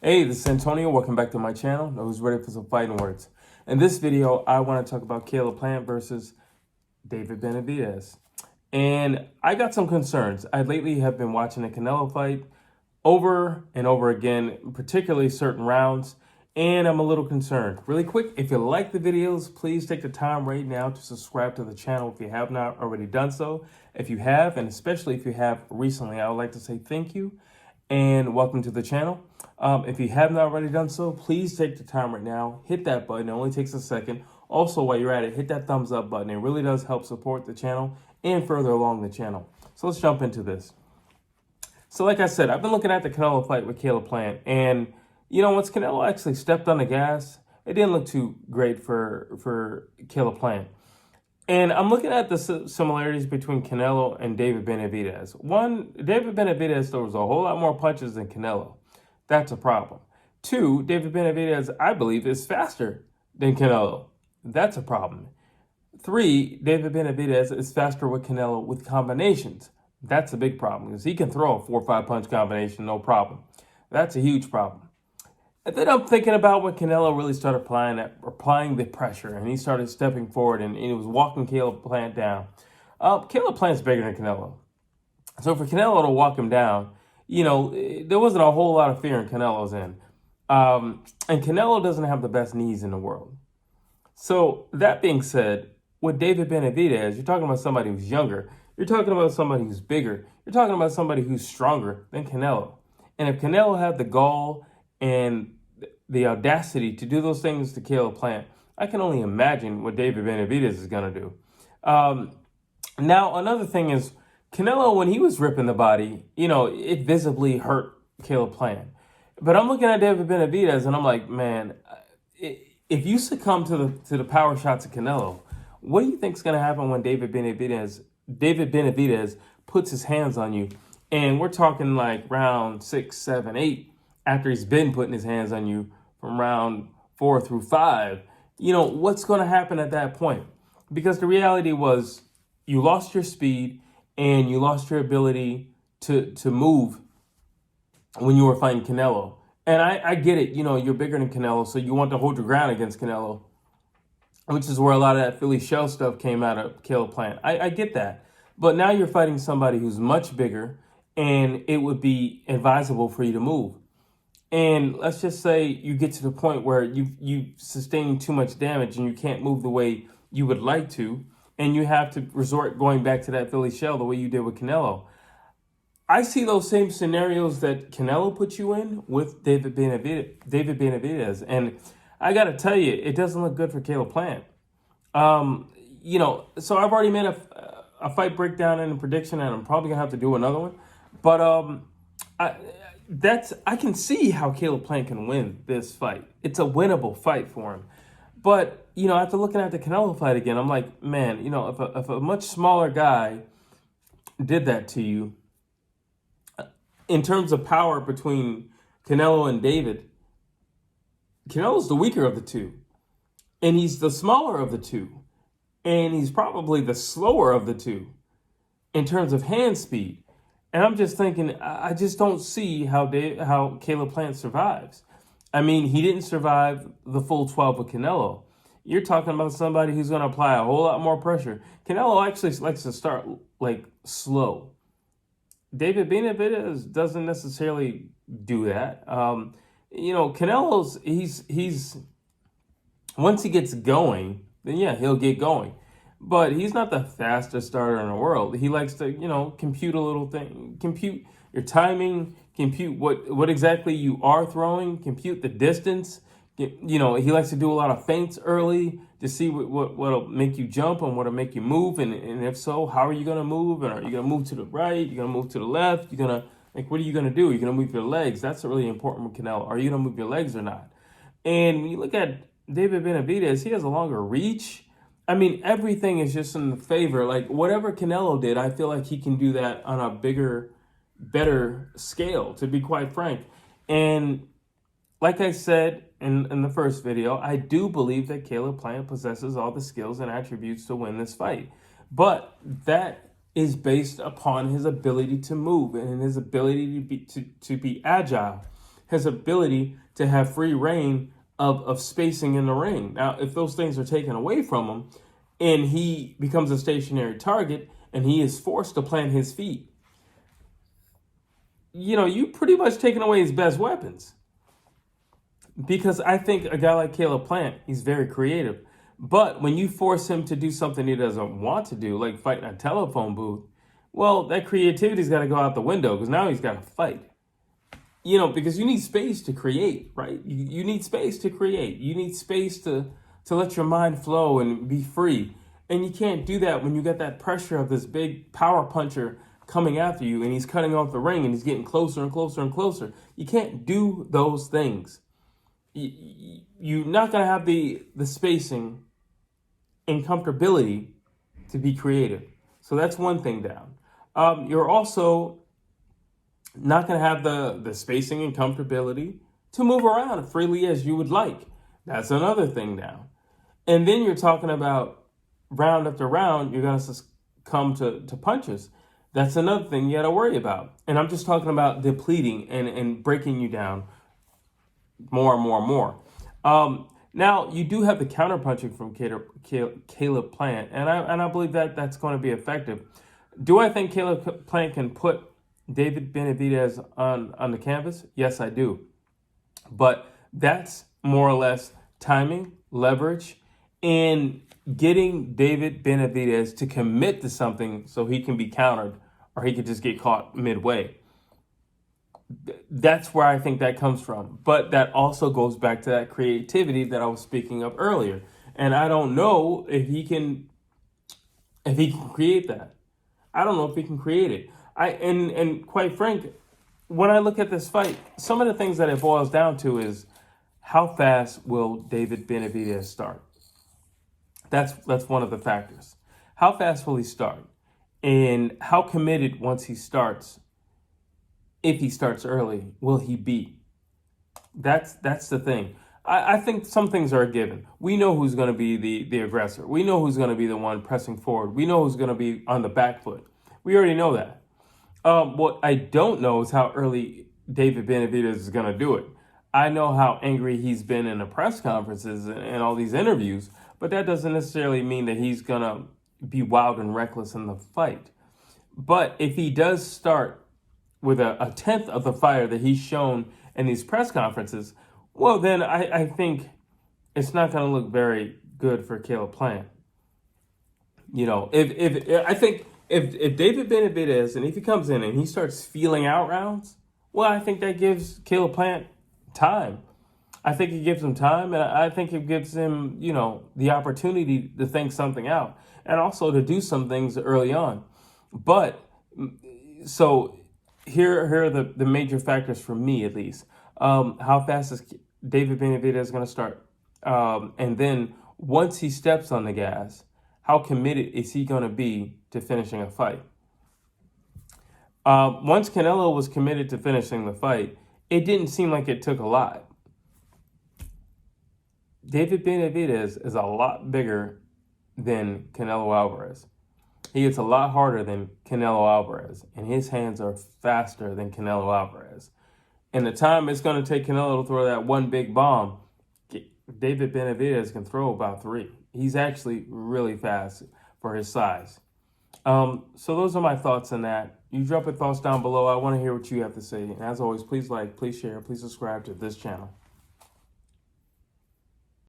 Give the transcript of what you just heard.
Hey, this is Antonio. Welcome back to my channel. Now who's ready for some fighting words? In this video, I want to talk about Caleb Plant versus David Benavidez. And I got some concerns. I lately have been watching the Canelo fight over and over again, particularly certain rounds, and I'm a little concerned. Really quick, if you like the videos, please take the time right now to subscribe to the channel if you have not already done so. If you have, and especially if you have recently, I would like to say thank you and welcome to the channel. If you have not already done so, please take the time right now, hit that button. It only takes a second. Also, while you're at it, hit that thumbs up button. It really does help support the channel and further along the channel. So let's jump into this. So like I said, I've been looking at the Canelo fight with Caleb Plant, and once Canelo actually stepped on the gas, it didn't look too great for Caleb Plant. And I'm looking at the similarities between Canelo and David Benavidez. One, David Benavidez throws a whole lot more punches than Canelo. That's a problem. Two, David Benavidez, I believe, is faster than Canelo. That's a problem. Three, David Benavidez is faster with Canelo with combinations. That's a big problem because he can throw a 4 or 5 punch combination, no problem. That's a huge problem. And then I'm thinking about when Canelo really started applying the pressure, and he started stepping forward, and he was walking Caleb Plant down. Caleb Plant's bigger than Canelo. So for Canelo to walk him down, there wasn't a whole lot of fear in Canelo's end. And Canelo doesn't have the best knees in the world. So that being said, with David Benavidez, you're talking about somebody who's younger. You're talking about somebody who's bigger. You're talking about somebody who's stronger than Canelo. And if Canelo had the gall and the audacity to do those things to Caleb Plant, I can only imagine what David Benavidez is going to do. Now, another thing is, Canelo, when he was ripping the body, it visibly hurt Caleb Plant. But I'm looking at David Benavidez, and I'm like, man, if you succumb to the power shots of Canelo, what do you think is going to happen when David Benavidez puts his hands on you? And we're talking like round 6, 7, 8, after he's been putting his hands on you from round 4 through 5. What's going to happen at that point? Because the reality was you lost your speed and you lost your ability to move when you were fighting Canelo. And I get it, you're bigger than Canelo, so you want to hold your ground against Canelo, which is where a lot of that Philly shell stuff came out of Caleb Plant. I get that. But now you're fighting somebody who's much bigger, and it would be advisable for you to move. And let's just say you get to the point where you sustained too much damage and you can't move the way you would like to, and you have to resort going back to that Philly shell the way you did with Canelo. I see those same scenarios that Canelo put you in with David Benavidez. And I got to tell you, it doesn't look good for Caleb Plant. So I've already made a fight breakdown and a prediction, and I'm probably going to have to do another one. But I can see how Caleb Plant can win this fight. It's a winnable fight for him. But, after looking at the Canelo fight again, I'm like, man, if a much smaller guy did that to you, in terms of power between Canelo and David, Canelo's the weaker of the two. And he's the smaller of the two. And he's probably the slower of the two in terms of hand speed. And I'm just thinking, I just don't see how Caleb Plant survives. I mean, he didn't survive the full 12 with Canelo. You're talking about somebody who's going to apply a whole lot more pressure. Canelo actually likes to start slow. David Benavidez doesn't necessarily do that. Canelo's he's once he gets going, then yeah, he'll get going. But he's not the fastest starter in the world. He likes to, compute a little thing, compute your timing, compute what exactly you are throwing, compute the distance. He likes to do a lot of feints early to see what'll make you jump and what'll make you move. And if so, how are you going to move? And are you going to move to the right? You're going to move to the left? You're going to, what are you going to do? You're going to move your legs. That's really important with Canelo. Are you going to move your legs or not? And when you look at David Benavidez, he has a longer reach. I mean, everything is just in the favor. Like, whatever Canelo did, I feel like he can do that on a bigger, better scale, to be quite frank. And like I said in the first video, I do believe that Caleb Plant possesses all the skills and attributes to win this fight. But that is based upon his ability to move and his ability to be agile. his ability to have free reign of spacing in the ring. Now, if those things are taken away from him and he becomes a stationary target and he is forced to plant his feet, you pretty much taken away his best weapons. Because I think a guy like Caleb Plant, he's very creative. But when you force him to do something he doesn't want to do, like fight in a telephone booth, well, that creativity's got to go out the window because now he's got to fight. Because you need space to create, right? You need space to create. You need space to let your mind flow and be free. And you can't do that when you got that pressure of this big power puncher coming after you and he's cutting off the ring and he's getting closer and closer and closer. You can't do those things. You're not going to have the spacing and comfortability to be creative. So that's one thing down. You're also not going to have the spacing and comfortability to move around freely as you would like. That's another thing down. And then you're talking about round after round, you're going to succumb to punches. That's another thing you got to worry about. And I'm just talking about depleting and breaking you down more and more and more. Now, you do have the counterpunching from Caleb Plant, and I believe that's going to be effective. Do I think Caleb Plant can put David Benavidez on the canvas? Yes, I do. But that's more or less timing, leverage, and getting David Benavidez to commit to something so he can be countered or he could just get caught midway. That's where I think that comes from. But that also goes back to that creativity that I was speaking of earlier. And I don't know if he can create that. I don't know if he can create it. And quite frank, when I look at this fight, some of the things that it boils down to is how fast will David Benavidez start? That's one of the factors. How fast will he start? And how committed once he starts, if he starts early, will he be? That's the thing. I think some things are a given. We know who's going to be the aggressor. We know who's going to be the one pressing forward. We know who's going to be on the back foot. We already know that. What I don't know is how early David Benavidez is going to do it. I know how angry he's been in the press conferences and all these interviews, but that doesn't necessarily mean that he's going to be wild and reckless in the fight. But if he does start with a tenth of the fire that he's shown in these press conferences, well, then I think it's not going to look very good for Caleb Plant. If David Benavidez, and if he comes in and he starts feeling out rounds, well, I think that gives Caleb Plant time. I think it gives him time, and I think it gives him, the opportunity to think something out and also to do some things early on. But so here are the major factors for me, at least. How fast is David Benavidez going to start? And then once he steps on the gas, how committed is he going to be to finishing a fight? Once Canelo was committed to finishing the fight, it didn't seem like it took a lot. David Benavidez is a lot bigger than Canelo Alvarez. He hits a lot harder than Canelo Alvarez, and his hands are faster than Canelo Alvarez. And the time it's going to take Canelo to throw that one big bomb, David Benavidez can throw about 3. He's actually really fast for his size. So those are my thoughts on that. You drop your thoughts down below. I want to hear what you have to say. And as always, please like, please share, please subscribe to this channel.